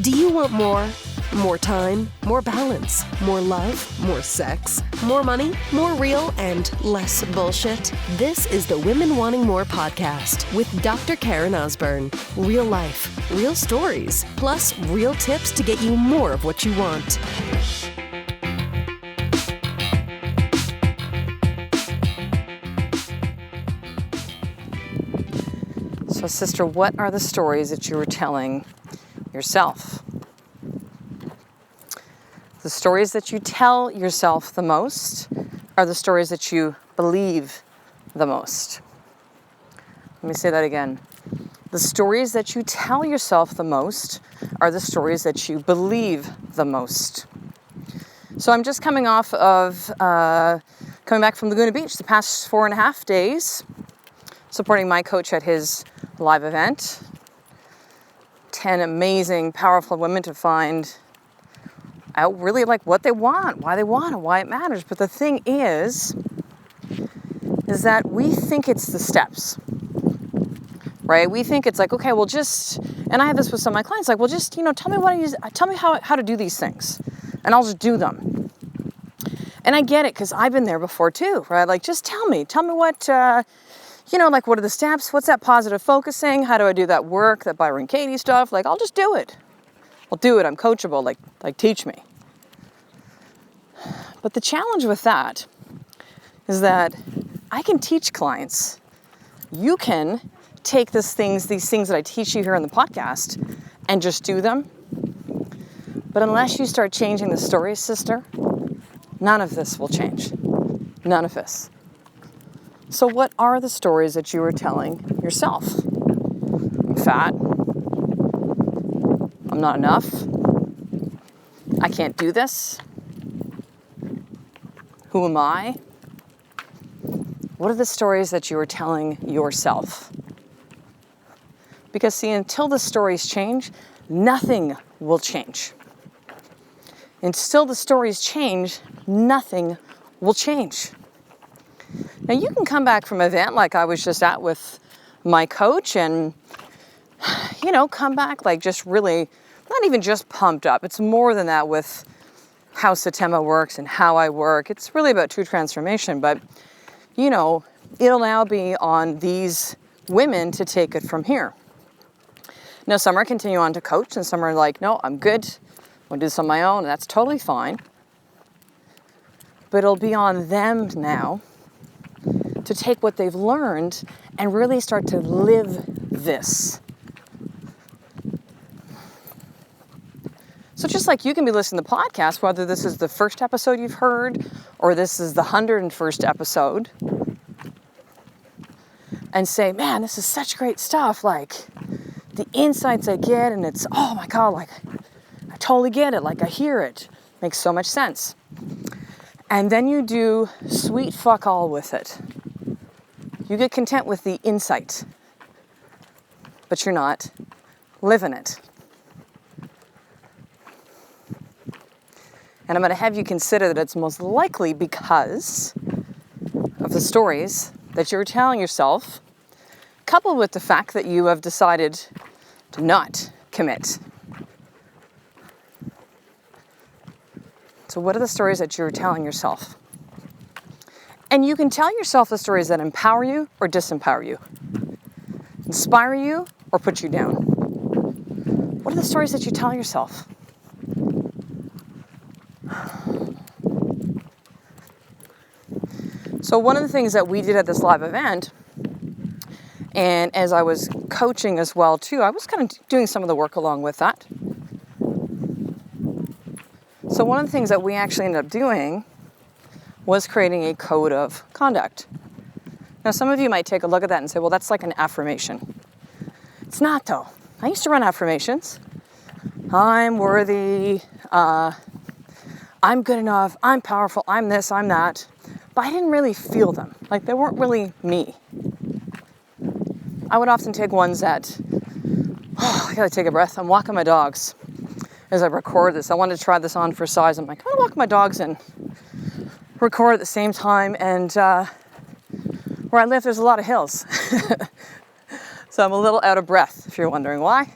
Do you want more? More time, more balance, more love, more sex, more money, more real, and less bullshit? This is the Women Wanting More podcast with Dr. Karen Osborne. Real life, real stories, plus real tips to get you more of what you want. So, sister, what are the stories that you were telling yourself? The stories that you tell yourself the most are the stories that you believe the most. Let me say that again. The stories that you tell yourself the most are the stories that you believe the most. So I'm just coming off of coming back from Laguna Beach the past 4.5 days, supporting my coach at his live event. 10 amazing, powerful women to find out really like what they want, and why it matters. But the thing is that we think it's the steps, right? We think it's like, okay, well, just, and I have this with some of my clients, like, well, just, tell me how to do these things, and I'll just do them. And I get it, because I've been there before too, right? Like, just tell me what, like, what are the steps? What's that positive focusing? How do I do that work, that Byron Katie stuff? Like, I'll just do it. I'll do it. I'm coachable. Like teach me. But the challenge with that is that I can teach clients. You can take these things that I teach you here on the podcast and just do them. But unless you start changing the story, sister, none of this will change. None of this. So what are the stories that you are telling yourself? I'm fat. I'm not enough. I can't do this. Who am I? What are the stories that you are telling yourself? Because see, until the stories change, nothing will change. Until the stories change, nothing will change. Now you can come back from an event like I was just at with my coach and, come back like just really, not even just pumped up. It's more than that with how Satema works and how I work. It's really about true transformation, but, it'll now be on these women to take it from here. Now, some are continue on to coach and some are like, no, I'm good. I'm going to do this on my own, and that's totally fine. But it'll be on them now to take what they've learned and really start to live this. So just like you can be listening to the podcast, whether this is the first episode you've heard or this is the 101st episode, and say, man, this is such great stuff. Like the insights I get, and it's, oh my God, like I totally get it. Like I hear it. Makes so much sense. And then you do sweet fuck all with it. You get content with the insight, but you're not living it. And I'm going to have you consider that it's most likely because of the stories that you're telling yourself, coupled with the fact that you have decided to not commit. So what are the stories that you're telling yourself? And you can tell yourself the stories that empower you or disempower you, inspire you or put you down. What are the stories that you tell yourself? So one of the things that we did at this live event, and as I was coaching as well too, I was kind of doing some of the work along with that. So one of the things that we actually ended up doing was creating a code of conduct. Now some of you might take a look at that and say, well, that's like an affirmation. It's not though. I used to run affirmations. I'm worthy, I'm good enough, I'm powerful, I'm this, I'm that. But I didn't really feel them. Like they weren't really me. I would often take ones that, I gotta take a breath. I'm walking my dogs as I record this. I wanted to try this on for size. I'm like, I'm gonna walk my dogs and record at the same time. And where I live, there's a lot of hills. So I'm a little out of breath, if you're wondering why.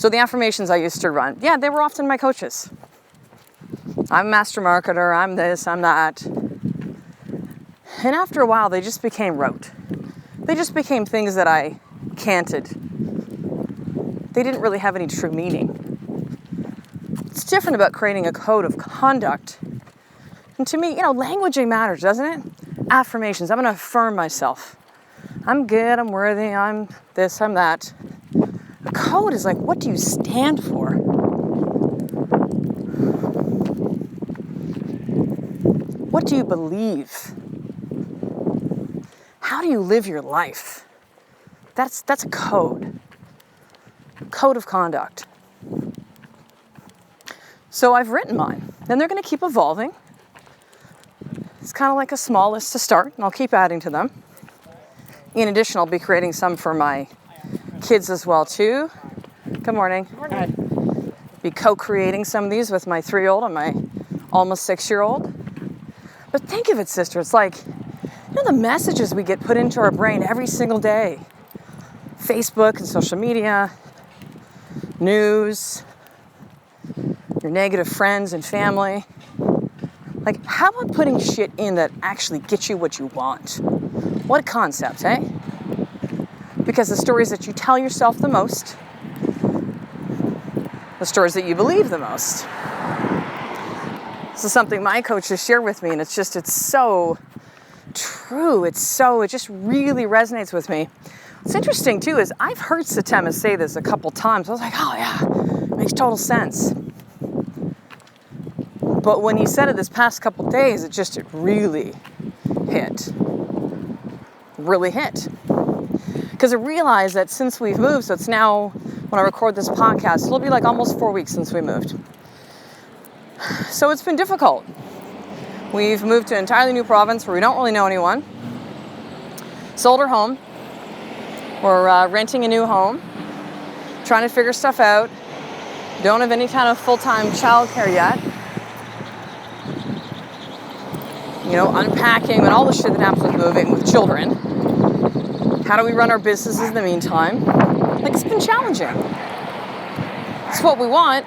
So the affirmations I used to run, yeah, they were often my coaches. I'm a master marketer, I'm this, I'm that. And after a while, they just became rote. They just became things that I canted. They didn't really have any true meaning. It's different about creating a code of conduct. And to me, languaging matters, doesn't it? Affirmations, I'm going to affirm myself. I'm good, I'm worthy, I'm this, I'm that. A code is like, what do you stand for? What do you believe? How do you live your life? That's a code. Code of conduct. So I've written mine, and they're going to keep evolving. It's kind of like a small list to start, and I'll keep adding to them. In addition, I'll be creating some for my kids as well, too. Good morning. Good morning. Be co-creating some of these with my 3-year-old and my almost 6-year-old. But think of it, sister, it's like, the messages we get put into our brain every single day. Facebook and social media, news, your negative friends and family. Like, how about putting shit in that actually gets you what you want? What a concept, eh? Because the stories that you tell yourself the most, the stories that you believe the most. This is something my coach has shared with me, and it's so true. It just really resonates with me. What's interesting too is I've heard Satema say this a couple times. I was like, oh yeah, makes total sense. But when he said it this past couple days, it really hit. Really hit. Because I realized that since we've moved, so it's now, when I record this podcast, it'll be like almost 4 weeks since we moved. So it's been difficult. We've moved to an entirely new province where we don't really know anyone. Sold our home. We're renting a new home. Trying to figure stuff out. Don't have any kind of full-time childcare yet. Unpacking and all the shit that happens with moving with children. How do we run our businesses in the meantime? It's been challenging. It's what we want,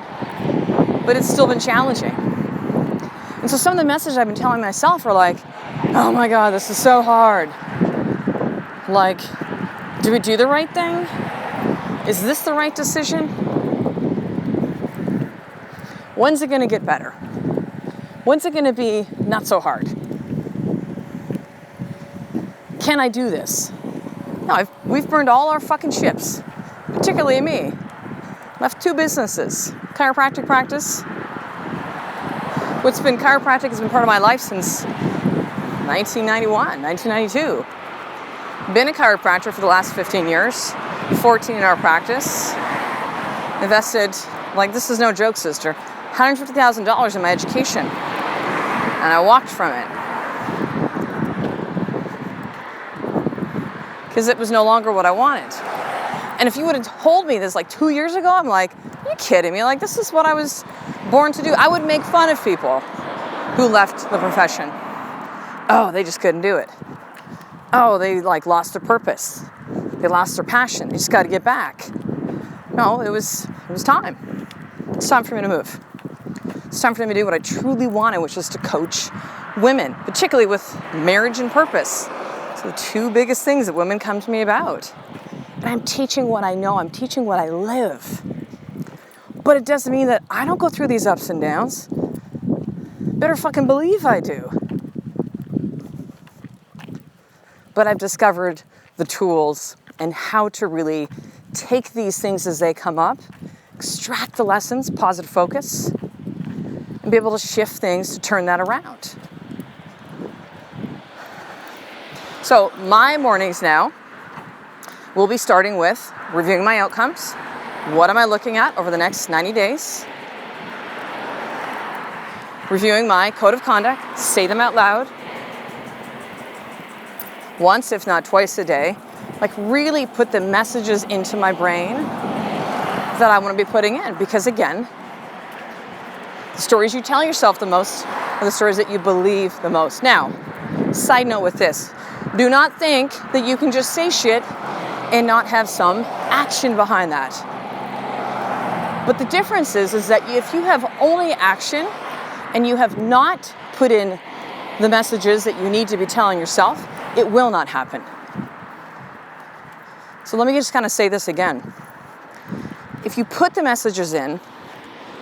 but it's still been challenging. And so some of the messages I've been telling myself are like, oh my God, this is so hard. Like, do we do the right thing? Is this the right decision? When's it going to get better? When's it going to be not so hard? Can I do this? No, we've burned all our fucking ships, particularly me. Left 2 businesses, chiropractic practice. Chiropractic has been part of my life since 1991, 1992. Been a chiropractor for the last 15 years, 14 in our practice. Invested, this is no joke, sister, $150,000 in my education. And I walked from it. Because it was no longer what I wanted. And if you would have told me this 2 years ago, I'm like, are you kidding me? This is what I was born to do. I would make fun of people who left the profession. Oh, they just couldn't do it. Oh, they lost their purpose. They lost their passion. They just got to get back. No, it was time. It's time for me to move. It's time for me to do what I truly wanted, which was to coach women, particularly with marriage and purpose. So the 2 biggest things that women come to me about. And I'm teaching what I know. I'm teaching what I live. But it doesn't mean that I don't go through these ups and downs. Better fucking believe I do. But I've discovered the tools and how to really take these things as they come up, extract the lessons, positive focus, and be able to shift things to turn that around. So my mornings now will be starting with reviewing my outcomes. What am I looking at over the next 90 days? Reviewing my code of conduct, say them out loud. Once, if not twice a day. Really put the messages into my brain that I want to be putting in. Because again, the stories you tell yourself the most are the stories that you believe the most. Now, side note with this. Do not think that you can just say shit and not have some action behind that. But the difference is that if you have only action and you have not put in the messages that you need to be telling yourself, it will not happen. So let me just kind of say this again. If you put the messages in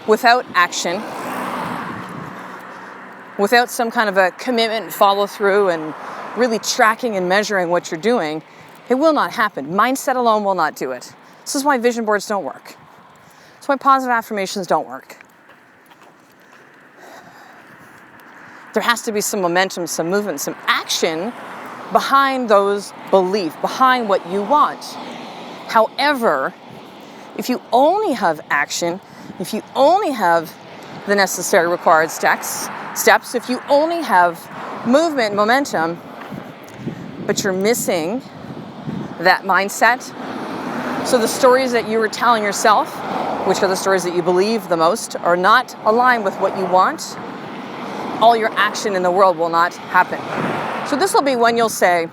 without action, without some kind of a commitment and follow through and really tracking and measuring what you're doing, it will not happen. Mindset alone will not do it. This is why vision boards don't work. That's why positive affirmations don't work. There has to be some momentum, some movement, some action behind those beliefs, behind what you want. However, if you only have action, if you only have the necessary required steps, if you only have movement, momentum, but you're missing that mindset, so the stories that you were telling yourself, which are the stories that you believe the most, are not aligned with what you want, all your action in the world will not happen. So this will be when you'll say,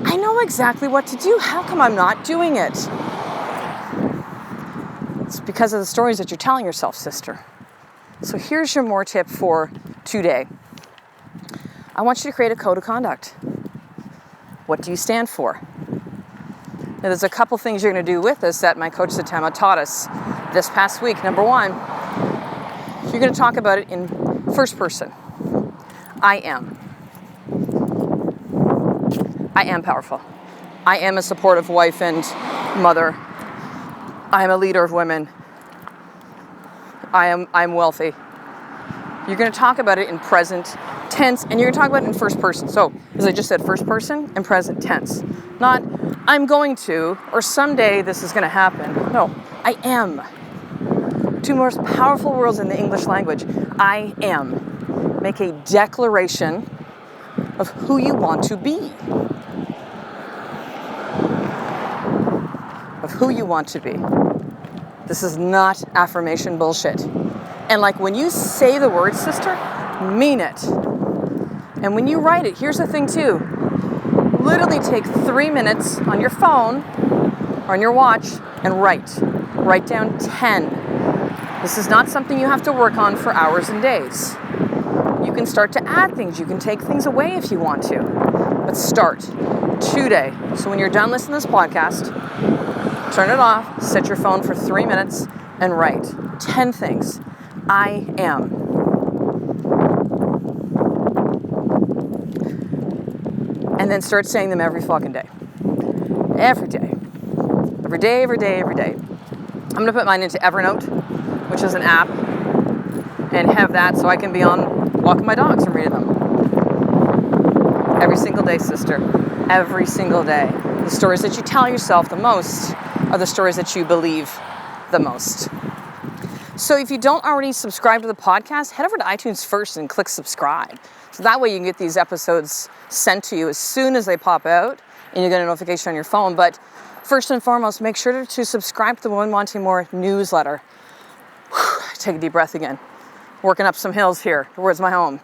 I know exactly what to do. How come I'm not doing it? It's because of the stories that you're telling yourself, sister. So here's your more tip for today. I want you to create a code of conduct. What do you stand for? Now, there's a couple things you're going to do with this that my coach Satama taught us this past week. Number one, you're going to talk about it in first person. I am. I am powerful. I am a supportive wife and mother. I am a leader of women. I'm wealthy. You're going to talk about it in present tense, and you're going to talk about it in first person. So, as I just said, first person and present tense. Not, I'm going to, or someday this is going to happen. No, I am. Two most powerful words in the English language. I am. Make a declaration of who you want to be. Of who you want to be. This is not affirmation bullshit. And like when you say the word, sister, mean it. And when you write it, here's the thing too. Literally take 3 minutes on your phone or on your watch and write. Write down 10. This is not something you have to work on for hours and days. You can start to add things. You can take things away if you want to. But start today. So when you're done listening to this podcast, turn it off, set your phone for 3 minutes, and write 10 things. I am. And then start saying them every fucking day. Every day. Every day, every day, every day. I'm going to put mine into Evernote, which is an app, and have that so I can be on walking my dogs and reading them. Every single day, sister. Every single day. The stories that you tell yourself the most are the stories that you believe the most. So if you don't already subscribe to the podcast, head over to iTunes first and click subscribe. So that way you can get these episodes sent to you as soon as they pop out and you get a notification on your phone. But first and foremost, make sure to subscribe to the Women Wanting More newsletter. Take a deep breath again. Working up some hills here towards my home.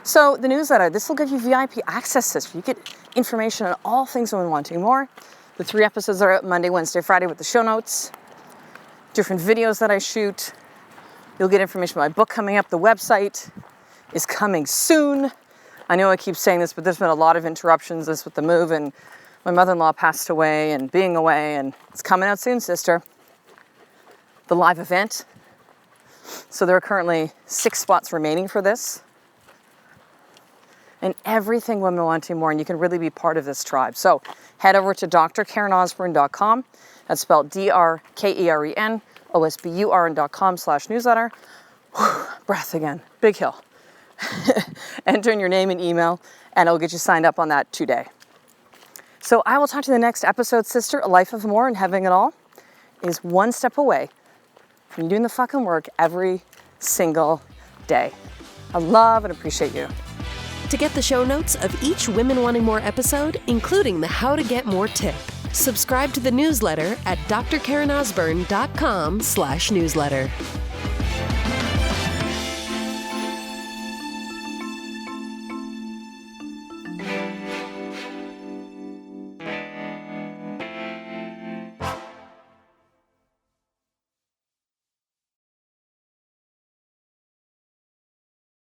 So the newsletter, this will give you VIP access, sister. You get information on all things Women Wanting More. The 3 episodes are out Monday, Wednesday, Friday with the show notes. Different videos that I shoot. You'll get information about my book coming up. The website is coming soon. I know I keep saying this, but there's been a lot of interruptions this with the move, and my mother-in-law passed away and being away, and it's coming out soon, sister. The live event. So there are currently 6 spots remaining for this. And everything Women Wanting More, and you can really be part of this tribe. So head over to drkarenosborn.com. That's spelled DRKERENOSBURN.com/newsletter. Breath again. Big hill. Enter in your name and email, and it'll get you signed up on that today. So I will talk to you in the next episode, sister. A life of more and having it all is one step away from you doing the fucking work every single day. I love and appreciate you. To get the show notes of each Women Wanting More episode, including the How to Get More tip, subscribe to the newsletter at drkarenosborn.com/newsletter.